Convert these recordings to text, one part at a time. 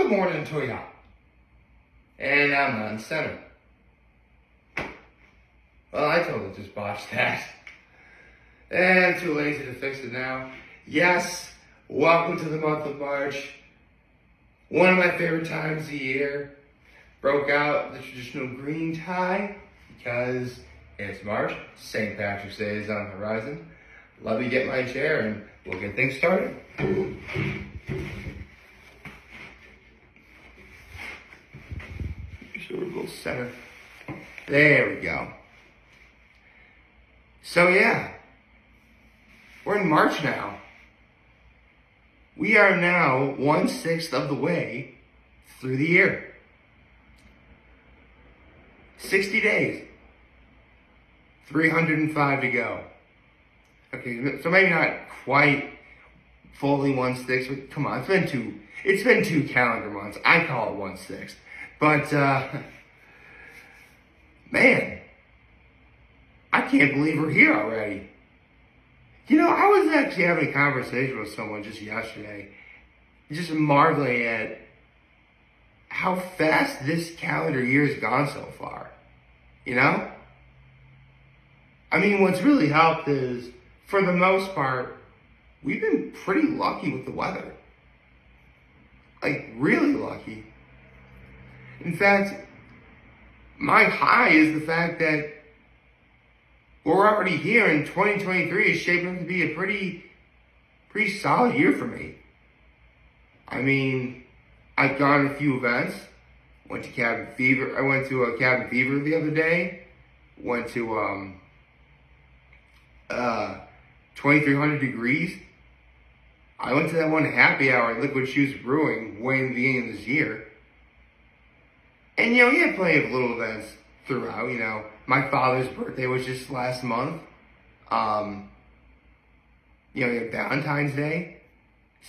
Good morning to ya. And I'm on center. Well, I totally just botched that. And too lazy to fix it now. Yes, welcome to the month of March. One of my favorite times of the year. Broke out the traditional green tie because it's March. St. Patrick's Day is on the horizon. Let me get my chair and we'll get things started. Sure, we'll go center. There we go. So yeah, we're in March now. We are now 1/6 of the way through the year. 60 days. 305 to go. Okay, so maybe not quite fully 1/6, but come on, it's been two calendar months. I call it 1/6. But, man, I can't believe we're here already. You know, I was actually having a conversation with someone just yesterday, just marveling at how fast this calendar year has gone so far. You know? I mean, what's really helped is, for the most part, we've been pretty lucky with the weather. Like, really lucky. In fact, my high is the fact that we're already here and 2023 is shaping up to be a pretty solid year for me. I mean, I've gone to a few events. Went to Cabin Fever. I went to a Cabin Fever the other day. Went to 2300 degrees. I went to that one happy hour at Liquid Shoes Brewing way in the beginning of this year. And, you know, we had plenty of little events throughout. You know, my father's birthday was just last month. You know, we had Valentine's Day.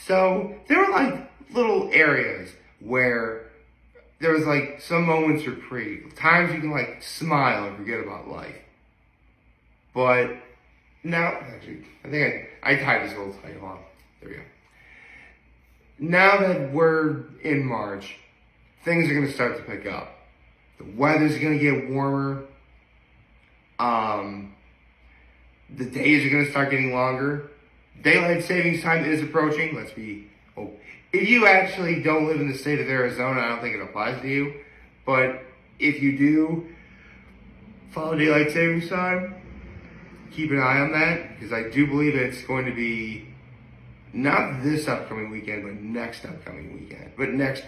So there were like little areas where there was like some moments are pretty. Times you can like smile and forget about life. But now, actually, I think I tied this little title on. There we go. Now that we're in March, things are going to start to pick up. The weather's going to get warmer. The days are going to start getting longer. Daylight savings time is approaching. If you actually don't live in the state of Arizona, I don't think it applies to you. But if you do follow daylight savings time, keep an eye on that, because I do believe it's going to be not this upcoming weekend, but next upcoming weekend. But next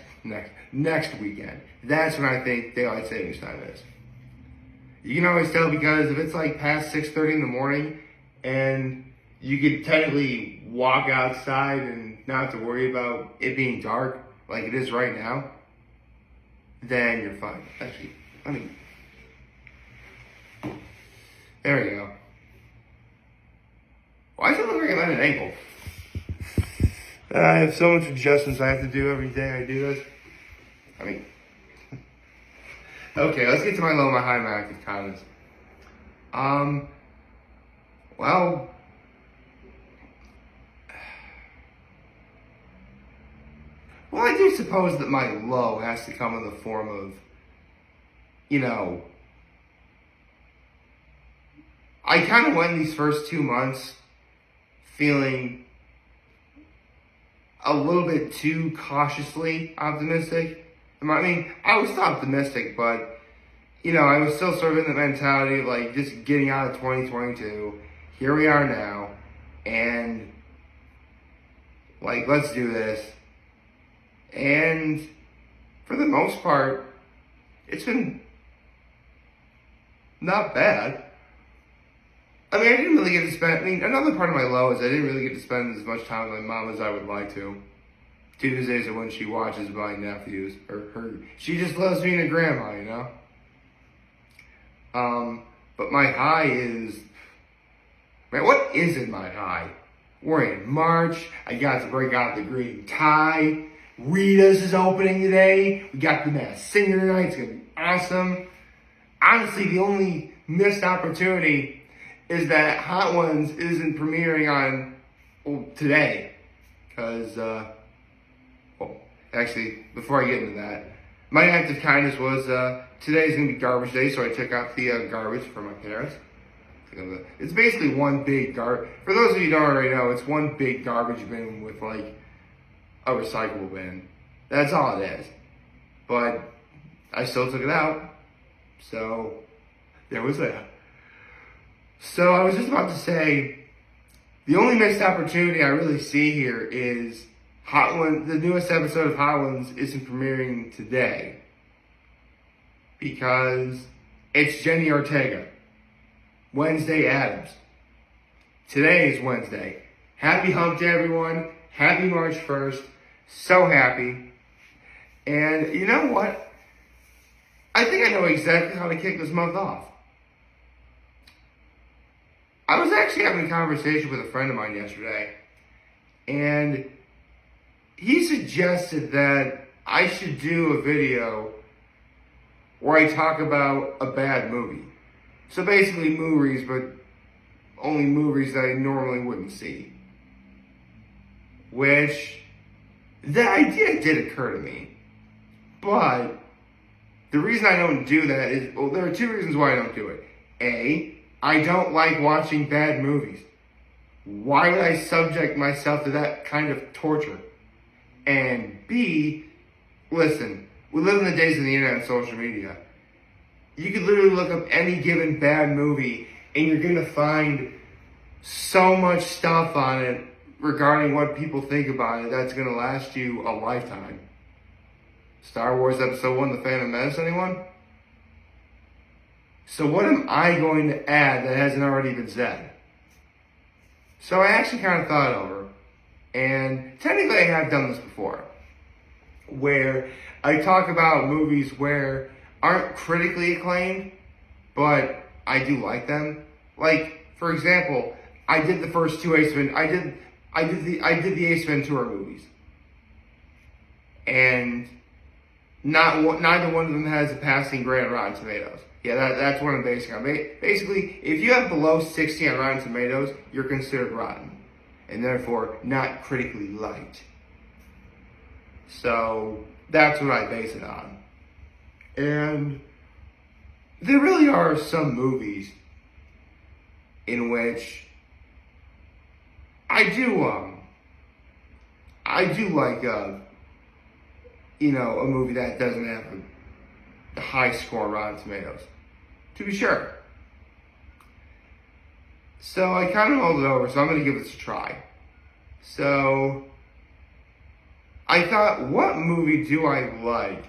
weekend. That's when I think daylight savings time is. You can always tell, because if it's like past 6:30 in the morning and you could technically walk outside and not have to worry about it being dark like it is right now, then you're fine. Actually, I mean, there we go. Why does it look like I'm at an angle? I have so much adjustments I have to do every day I do this. I mean, okay, let's get to my low, my high, my active comments. Well, I do suppose that my low has to come in the form of, you know, I kind of went these first 2 months feeling a little bit too cautiously optimistic. I mean, I was still optimistic, but, you know, I was still sort of in the mentality of, like, just getting out of 2022. Here we are now, and, like, let's do this. And for the most part, it's been not bad. I mean, I didn't really get to spend, another part of my low is I didn't really get to spend as much time with my mom as I would like to. Tuesdays are when she watches my nephews, she just loves being a grandma, you know? But my high is, man, what isn't my high? We're in March, I got to break out the green tie, Rita's is opening today, we got the Masked Singer tonight, it's gonna be awesome. Honestly, the only missed opportunity is that Hot Ones isn't premiering on today, because Actually, before I get into that, my act of kindness was, today's going to be garbage day, so I took out the garbage for my parents. It's basically one big garbage. For those of you who don't already know, it's one big garbage bin with like a recyclable bin. That's all it is. But I still took it out. So there was that. So I was just about to say, the only missed opportunity I really see here is the newest episode of Hot Ones isn't premiering today because it's Jenny Ortega. Wednesday Addams. Today is Wednesday. Happy hump day, everyone. Happy March 1st. So happy. And you know what? I think I know exactly how to kick this month off. I was actually having a conversation with a friend of mine yesterday, and he suggested that I should do a video where I talk about a bad movie. So basically MoReas, but only movies that I normally wouldn't see. Which, the idea did occur to me. But the reason I don't do that is, well, there are two reasons why I don't do it. A, I don't like watching bad movies. Why would I subject myself to that kind of torture? And B, listen, we live in the days of the internet and social media. You could literally look up any given bad movie and you're going to find so much stuff on it regarding what people think about it that's going to last you a lifetime. Star Wars Episode 1, The Phantom Menace, anyone? So what am I going to add that hasn't already been said? So I actually kind of thought it over. And technically I have done this before. Where I talk about movies where aren't critically acclaimed, but I do like them. Like, for example, I did the first two Ace Ventura. I did the Ace Ventura movies, and neither one of them has a passing grade on Rotten Tomatoes. Yeah, that's what I'm basing on. Basically, if you have below 60 on Rotten Tomatoes, you're considered rotten, and therefore not critically liked. So that's what I base it on. And there really are some movies in which I do like, a movie that doesn't have a high score on Rotten Tomatoes, to be sure. So I kind of mulled it over, so I'm going to give this a try. So I thought, what movie do I like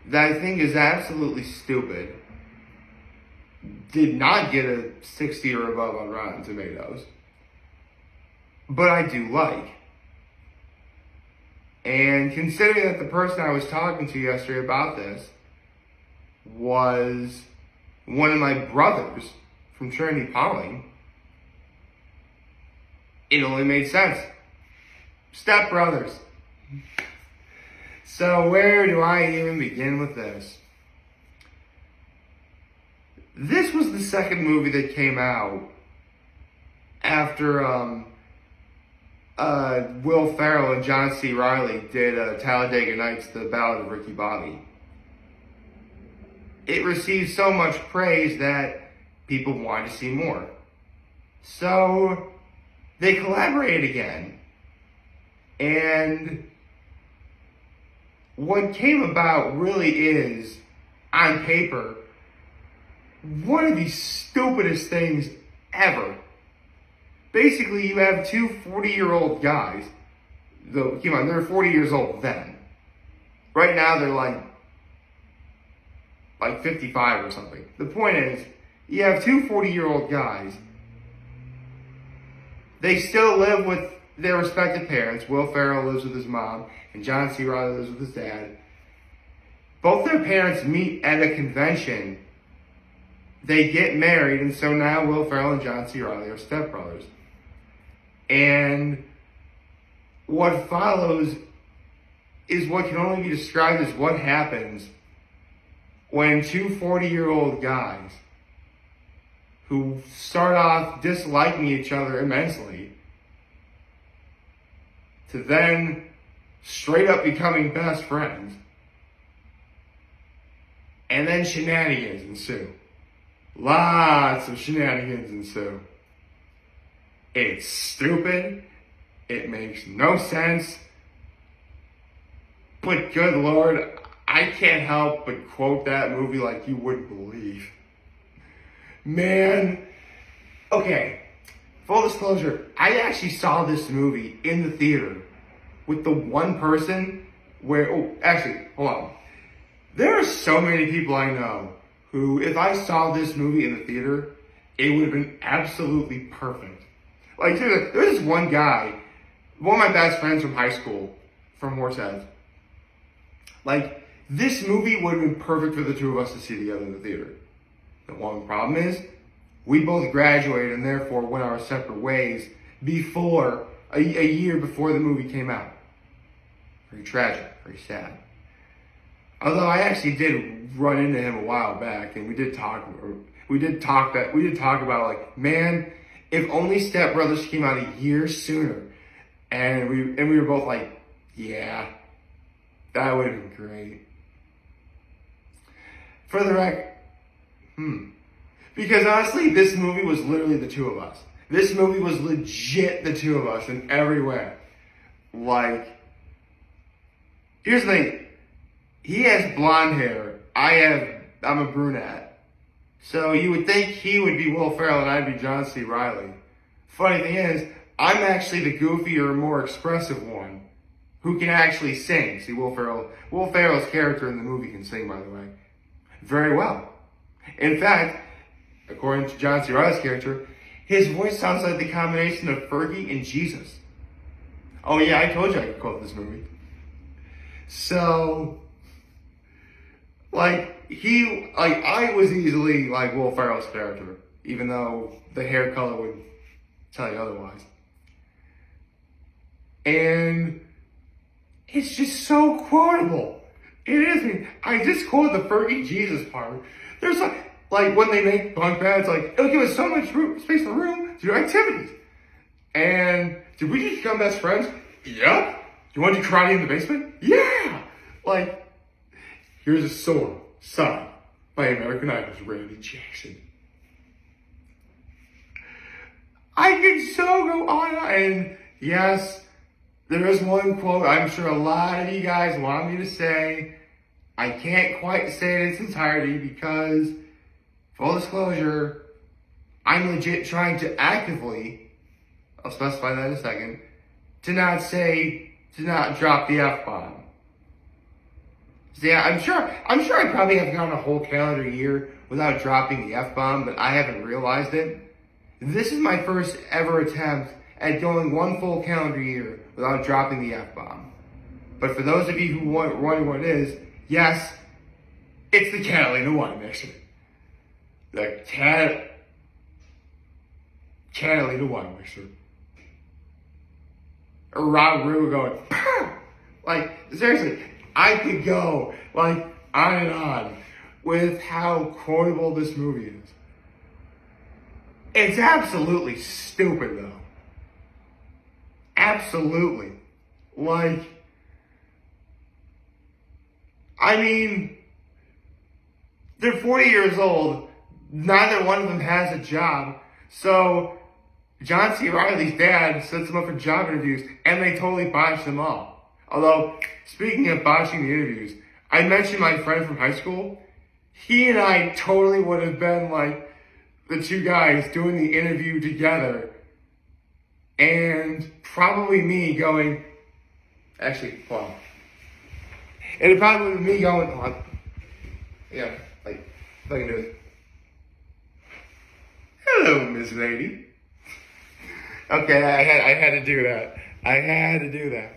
that I think is absolutely stupid, did not get a 60 or above on Rotten Tomatoes, but I do like? And considering that the person I was talking to yesterday about this was one of my brothers from Trinity-Pawling, it only made sense. Step brothers. So where do I even begin with this? This was the second movie that came out after Will Ferrell and John C. Reilly did Talladega Nights, The Ballad of Ricky Bobby. It received so much praise that people wanted to see more. So they collaborated again. And what came about really is, on paper, one of the stupidest things ever. Basically, you have two 40-year-old guys. Though, keep in mind, they're 40 years old then. Right now, they're like 55 or something. The point is, you have two 40-year-old guys. They still live with their respective parents. Will Ferrell lives with his mom, and John C. Reilly lives with his dad. Both their parents meet at a convention. They get married, and so now Will Ferrell and John C. Reilly are stepbrothers. And what follows is what can only be described as what happens when two 40-year-old guys who start off disliking each other immensely to then straight up becoming best friends. And then shenanigans ensue. Lots of shenanigans ensue. It's stupid. It makes no sense. But good Lord, I can't help but quote that movie like you wouldn't believe. Man, okay, full disclosure, I actually saw this movie in the theater with the one person where, hold on. There are so many people I know who, if I saw this movie in the theater, it would have been absolutely perfect. Like, there's this one guy, one of my best friends from high school, from MoReas. Like, this movie would have been perfect for the two of us to see together in the theater. The one problem is, we both graduated and therefore went our separate ways before, a year before the movie came out. Very tragic, very sad. Although I actually did run into him a while back, and we did talk about, like, man, if only Step Brothers came out a year sooner, and we were both like, yeah, that would have been great. For the record, because honestly, this movie was literally the two of us. This movie was legit the two of us in every way. Like, here's the thing. He has blonde hair. I'm a brunette. So you would think he would be Will Ferrell and I'd be John C. Reilly. Funny thing is, I'm actually the goofier, more expressive one who can actually sing. See, Will Ferrell's character in the movie can sing, by the way, very well. In fact, according to John C. Reilly's character, his voice sounds like the combination of Fergie and Jesus. Oh yeah, I told you I could quote this movie. So, I was easily like Will Ferrell's character, even though the hair color would tell you otherwise. And it's just so quotable. It is. I mean, I just quoted the Fergie Jesus part. There's like when they make bunk beds, like, it'll give us so much space in the room to do activities. And did we just become best friends? Yep. You want to do karate in the basement? Yeah. Like, here's a sword signed by American Idol's Randy Jackson. I could so go on, and yes, there is one quote I'm sure a lot of you guys want me to say. I can't quite say it in its entirety because, full disclosure, I'm legit trying to actively, I'll specify that in a second, to not drop the F-bomb. So yeah, I'm sure I probably have gone a whole calendar year without dropping the F-bomb, but I haven't realized it. This is my first ever attempt at going one full calendar year without dropping the F-bomb. But for those of you who wonder what it is, yes, it's the Catalina wine mixer. The Catalina wine mixer. Rob Rue going, pow! Like, seriously, I could go, like, on and on with how quotable this movie is. It's absolutely stupid, though. Absolutely. Like, I mean, they're 40 years old. Neither one of them has a job. So, John C. Reilly's dad sets them up for job interviews, and they totally botch them all. Although, speaking of botching the interviews, I mentioned my friend from high school. He and I totally would have been like the two guys doing the interview together. And probably me going, actually, hold on. It'd probably be me going, hold on. Yeah, like, if I can do it. Hello, Miss Lady. Okay, I had to do that. I had to do that.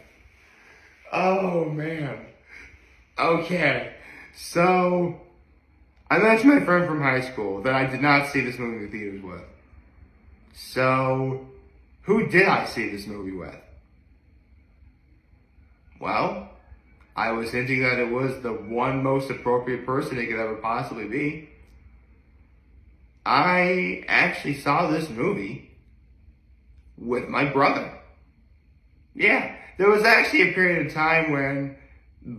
Oh, man. Okay, so I mentioned my friend from high school that I did not see this movie in the theaters with. So, who did I see this movie with? Well, I was hinting that it was the one most appropriate person it could ever possibly be. I actually saw this movie with my brother. Yeah, There was actually a period of time when,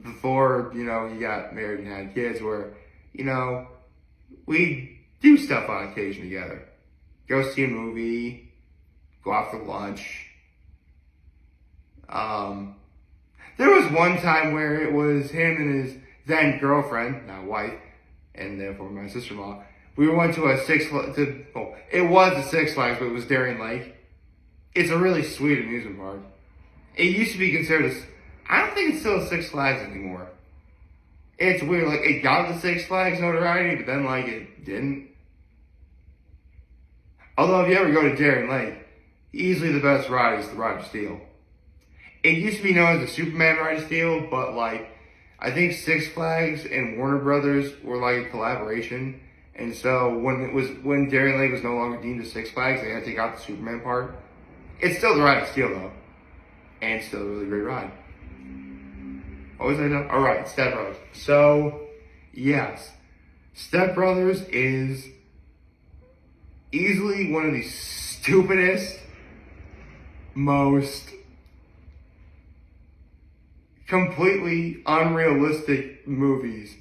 before, you got married and had kids, where, we do stuff on occasion together. Go see a movie, go out for lunch. There was one time where it was him and his then girlfriend, now wife, and therefore my sister-in-law. We went to it was a Six Flags, but it was Darien Lake. It's a really sweet amusement park. It used to be considered I don't think it's still a Six Flags anymore. It's weird, like, it got the Six Flags notoriety, but then, like, it didn't. Although, if you ever go to Darien Lake, easily the best ride is the Ride of Steel. It used to be known as the Superman Ride of Steel, but, like, I think Six Flags and Warner Brothers were, like, a collaboration. And so, when Darien Lake was no longer deemed a Six Flags, they had to take out the Superman part. It's still the Ride of Steel, though. And it's still a really great ride. What was I done? Alright, Step Brothers. So, yes. Step Brothers is easily one of the stupidest, most completely unrealistic movies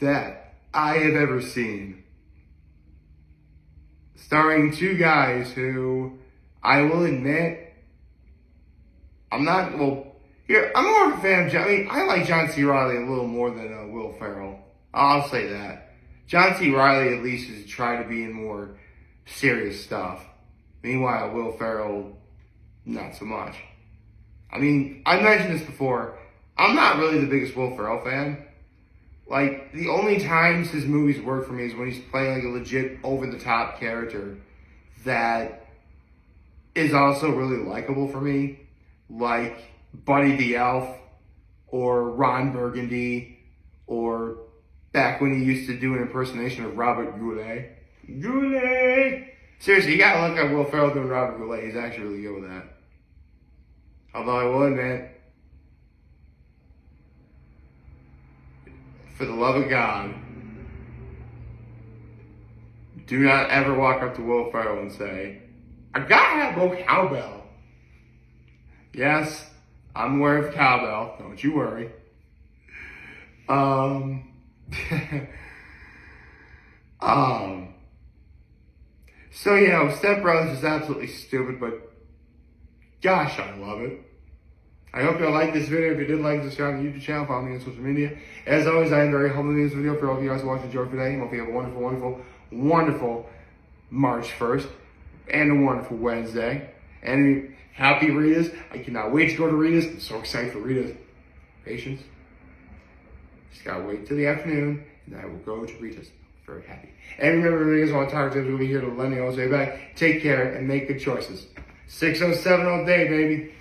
that I have ever seen. Starring two guys who, I will admit, I'm more of a fan of I like John C. Reilly a little more than Will Ferrell. I'll say that. John C. Reilly at least has tried to be in more serious stuff. Meanwhile, Will Ferrell, not so much. I mentioned this before. I'm not really the biggest Will Ferrell fan. Like, the only times his movies work for me is when he's playing like a legit over-the-top character that is also really likable for me. Like Buddy the Elf, or Ron Burgundy, or back when he used to do an impersonation of Robert Goulet. Goulet! Seriously, you gotta look at Will Ferrell doing Robert Goulet. He's actually really good with that. Although I will admit, for the love of God, do not ever walk up to Will Ferrell and say, I gotta have more cowbell. Yes, I'm aware of cowbell. Don't you worry. So, Step Brothers is absolutely stupid, but gosh, I love it. I hope you like this video. If you did like, subscribe to the YouTube channel, follow me on social media. As always, I am very humble in this video for all of you guys watching enjoy today. I hope you have a wonderful, wonderful, wonderful March 1st and a wonderful Wednesday. And happy Ritas. I cannot wait to go to Rita's. I'm so excited for Rita's. Patience. Just gotta wait till the afternoon, and I will go to Rita's. Very happy. And remember, you guys want to talk to us, we'll be here to lend you all the way back. Take care and make good choices. 607 all day, baby.